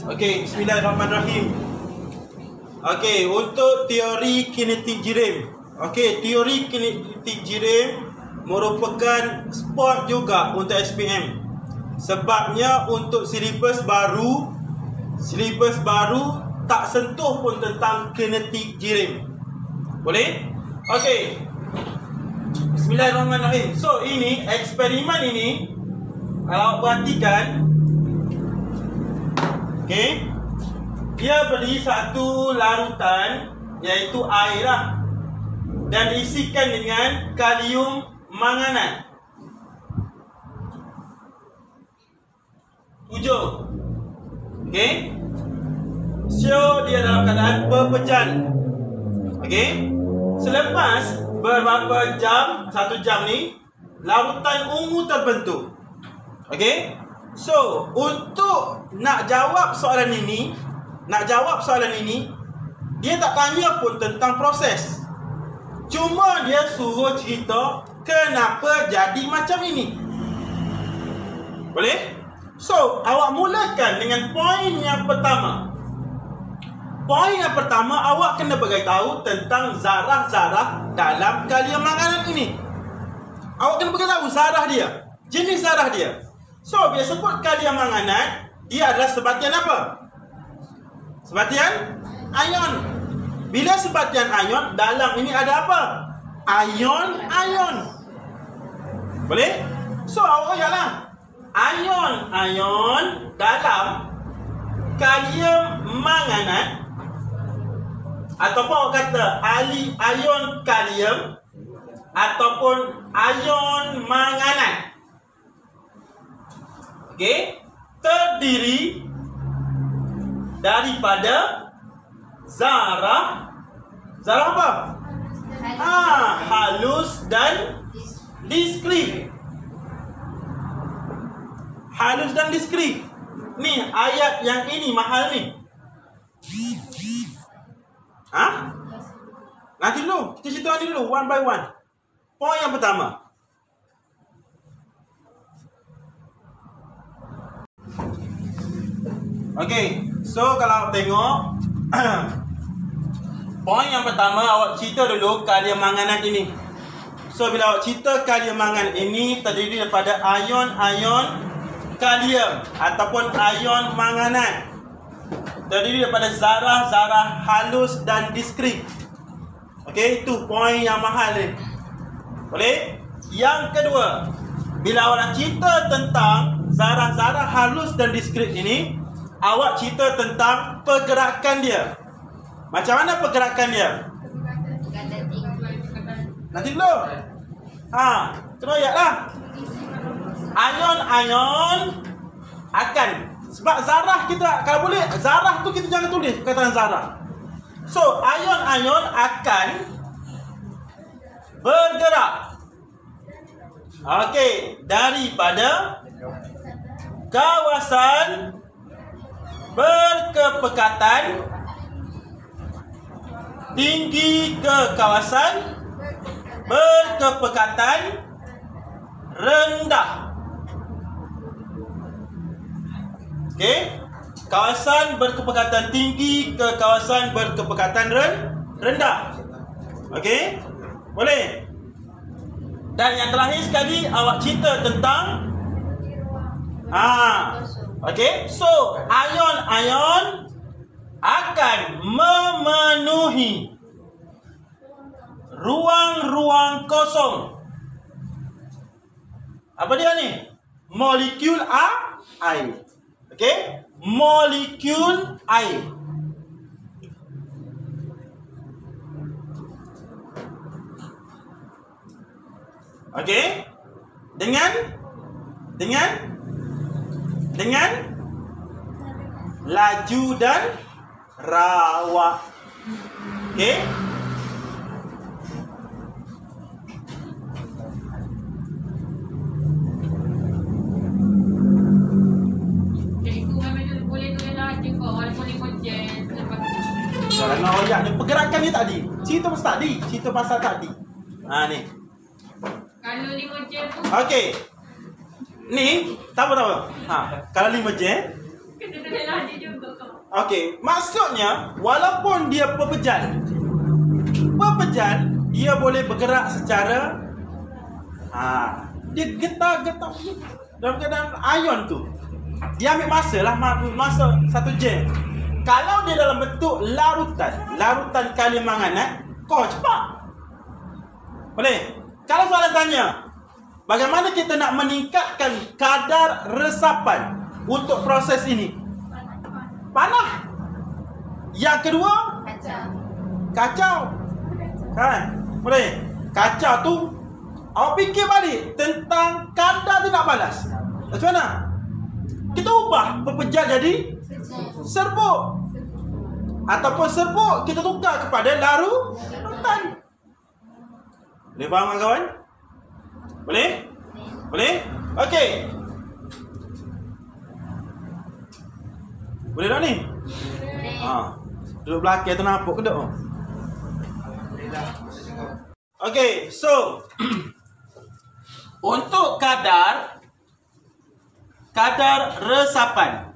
Okey, bismillahirrahmanirrahim. Okey, untuk teori kinetik jirim. Okey, teori kinetik jirim merupakan sport juga untuk SPM. Sebabnya untuk silibus baru tak sentuh pun tentang kinetik jirim. Boleh? Okey. Bismillahirrahmanirrahim. So, ini eksperimen ini kalau perhatikan, okey, dia beri satu larutan iaitu air lah, dan diisikan dengan kalium manganat 7. Okey. So, dia dalam keadaan berpecahan. Okey. Selepas beberapa jam, 1 jam ni, larutan ungu terbentuk. Okey. So, untuk nak jawab soalan ini, dia tak tanya pun tentang proses. Cuma dia suruh cerita kenapa jadi macam ini. Boleh? So, awak mulakan dengan poin yang pertama. Poin yang pertama, awak kena beritahu tentang zarah-zarah dalam kalium manganat ini. Awak kena beritahu zarah dia, jenis zarah dia. So, bila sebut kalium manganat, dia adalah sebatian apa? Sebatian ion. Bila sebatian ion, dalam ini ada apa? Ion. Boleh? So, awak ialah ion dalam kalium manganat, ataupun awak kata ion kalium ataupun ion manganat. Okey, terdiri daripada zarah apa? Halus dan diskrit. Halus dan diskrit. Ni ayat yang ini mahal ni. Nanti dulu, kita cerita ni dulu, one by one. Poin yang pertama. Okey, so kalau awak tengok poin yang pertama, awak cerita dulu kalium manganat ini. So, bila awak cerita kalium manganat ini terdiri daripada ion kalium ataupun ion manganat, terdiri daripada zarah-zarah halus dan diskrit. Okey, itu poin yang mahal ni. Boleh? Yang kedua, bila awak nak cerita tentang zarah-zarah halus dan diskrit ini, awak cerita tentang pergerakan dia. Macam mana pergerakan dia? Nanti dulu. Teroyak lah. Ion akan, sebab zarah kita, kalau boleh, zarah tu kita jangan tulis perkataan zarah. So, ion akan bergerak. Okey, daripada kawasan berkepekatan tinggi ke kawasan berkepekatan rendah. Okey, kawasan berkepekatan tinggi ke kawasan berkepekatan rendah. Okey, boleh? Dan yang terakhir sekali, awak cerita tentang okey, so ion akan memenuhi ruang-ruang kosong. Apa dia ni? Molekul air. Okey, molekul air. Okey, dengan laju dan rawak. Okey. Jangan royak ni, pergerakan ni tadi. Cerita pasal tadi. Ni. Kalau 5 jam tu. Okey. Ni, tahu. Kalau 5 jam. Kita kena laju juga. Okey, maksudnya walaupun dia pepejal, dia boleh bergerak secara dia getar-getar dalam keadaan ion tu. Dia ambil masa lah, masa 1 jam. Kalau dia dalam bentuk larutan kalium manganat, kau cepat. Boleh? Kalau soalan tanya, bagaimana kita nak meningkatkan kadar resapan untuk proses ini? Panah. Yang kedua, kacau. Kan? Boleh? Kacau tu, awak fikir balik tentang kadar tindak balas. Macam mana? Kita ubah pepejal jadi serbuk. Ataupun serbuk kita tukar kepada larutan. Boleh faham kawan? Boleh? Boleh? Okey. Boleh tak ni? Duduk belakang tu nampak ke tak? Okey, so untuk kadar resapan.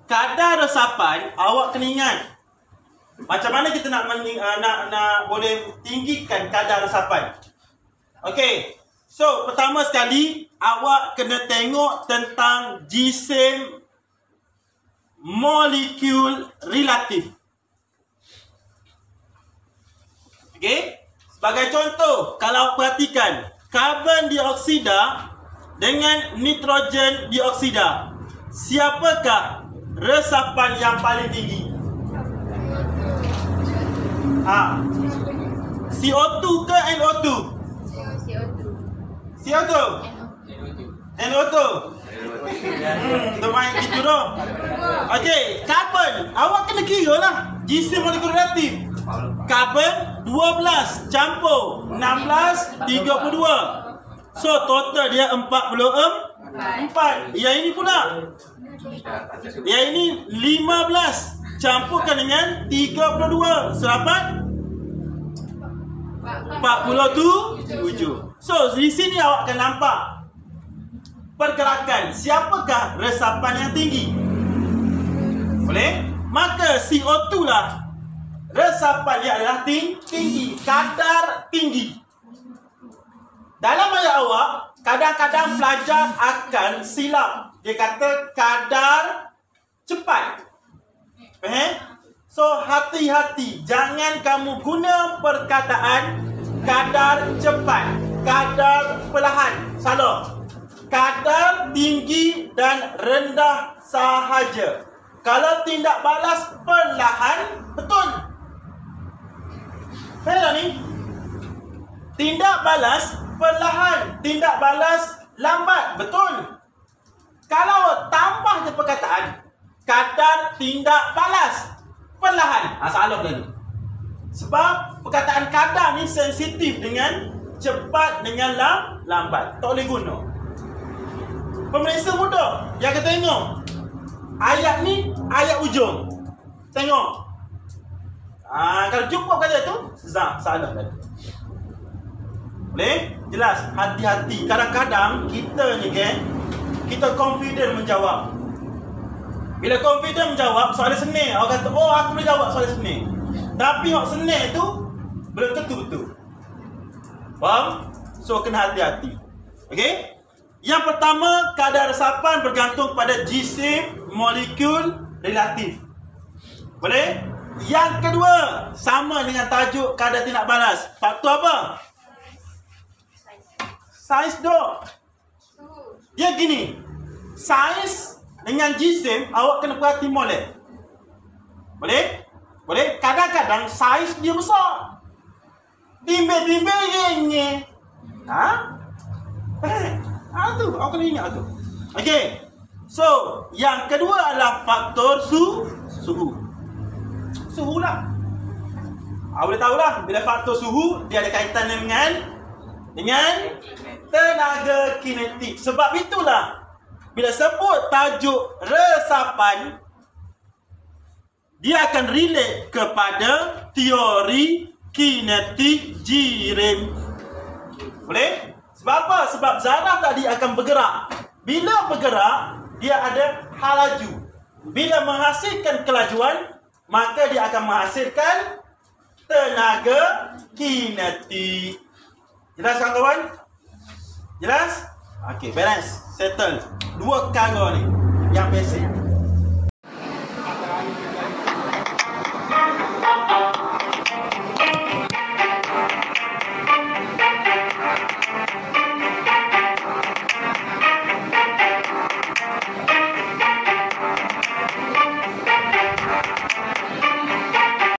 Kadar resapan awak kena ingat. Macam mana kita nak boleh tinggikan kadar resapan? Okey. So, pertama sekali awak kena tengok tentang jisim molekul relatif. Okey? Sebagai contoh, kalau awak perhatikan karbon dioksida dengan nitrogen dioksida, siapakah resapan yang paling tinggi? CO2 ke NO2? CO2. NO2. Untuk main gitu dong. Okey, karbon. Awak kena kira lah jisim molekul relatif. Karbon 12 campur 16 32. So total dia 44. Yang ini pula. Yang ini 15 campurkan dengan 32. Sedapat 47. So di sini awak akan nampak pergerakan siapakah resapan yang tinggi. Boleh? Maka CO2 lah resapan dia adalah tinggi, kadar tinggi. Dalam ayat awak, kadang-kadang pelajar akan silap. Dia kata kadar cepat. Faham? So, hati-hati. Jangan kamu guna perkataan kadar cepat, kadar perlahan. Salah. Kadar tinggi dan rendah sahaja. Kalau tindak balas perlahan, betul. Faham tak ni? Tindak balas perlahan, tindak balas lambat, betul. Kalau tambah je perkataan kadar tindak balas perlahan, salah tadi. Sebab perkataan kadar ni sensitif dengan cepat dengan lambat. Tak boleh guna. Pemeriksa mudah. Yang kita tengok ayat ni, ayat ujung. Tengok. Kalau cukup kata tu, salah tadi. Boleh? Jelas. Hati-hati. Kadang-kadang kita ni kan, kita confident menjawab. Bila confident menjawab soalan senil, awak kata, oh aku boleh jawab soalan senil. Tapi awak senil tu belum tentu betul. Faham? So kena hati-hati. Okey? Yang pertama, kadar resapan bergantung pada jisim molekul relatif. Boleh? Yang kedua, sama dengan tajuk kadar tindak balas. Faktor apa? Saiz dok. Dia gini. Saiz dengan jisim awak kena perhati molek. Boleh? Boleh? Kadang-kadang saiz dia besar. Timbul-timbul ini. Tu awak kena ingat tu. Okey. So, yang kedua adalah faktor suhu. Suhu lah. Awak boleh tahulah bila faktor suhu dia ada kaitan dengan tenaga kinetik. Sebab itulah bila sebut tajuk resapan, dia akan relate kepada teori kinetik jirim. Boleh? Sebab apa? Sebab zarah tadi akan bergerak. Bila bergerak, dia ada hal laju. Bila menghasilkan kelajuan, maka dia akan menghasilkan tenaga kinetik. Jelas kawan-kawan? Jelas? Okey, balance, settle. Dua perkara ni yang basic.